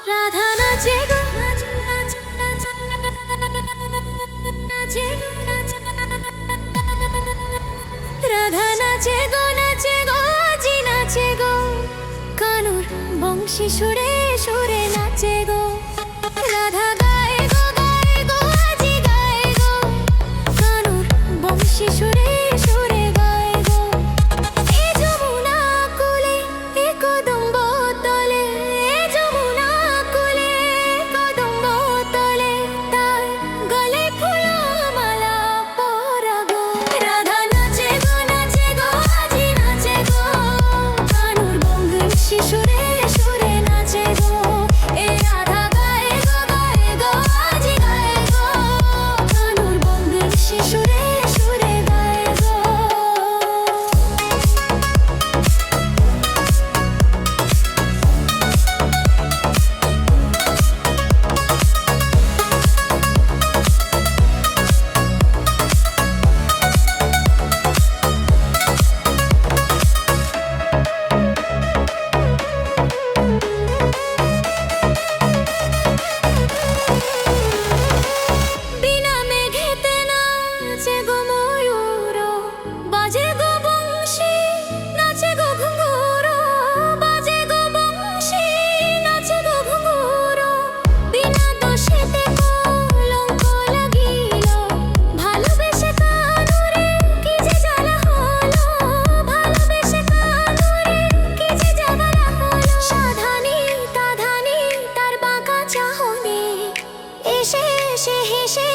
রাধা নাচে গো, রাধা নাচে গো, নাচে গো, জি নাচে গো, কানুর বংশী সুরে সুরে নাচে গো। রাধা গায় গো, গায় গো, জি গায় গো, কানুর বংশী সুরে সুরে গায় গো। এ যমুনা কুলে এ কদম্ব তলে, এ যমুনা কুলে কদম্ব তলে, তার গলায় ফুলমালা পরা গো। রাধা নাচে গো, নাচে গো, আজি নাচে গো, কানুর বংশী সুরে সুরে নাচে গো। এ রাধা গায় গো, গায় গো, আজি গায় গো, কানুর বংশী সুরে সুরে গায় গো। বিনা মেঘেতে নাচে গো ময়ূর, বাজে গো বংশী, নাচে গো ঘুঙুর, বাজে গো বংশী, নাচে গো ঘুঙুর। বিনা দোষেতে কলঙ্ক লাগিল, ভালোবেসে কানুরে কি যে জ্বালা হলো, ভালোবেসে কানুরে কি যে জ্বালা হলো। সাধানী তাধানী তার বাঁকা চাহনি, এসে এসে হেসে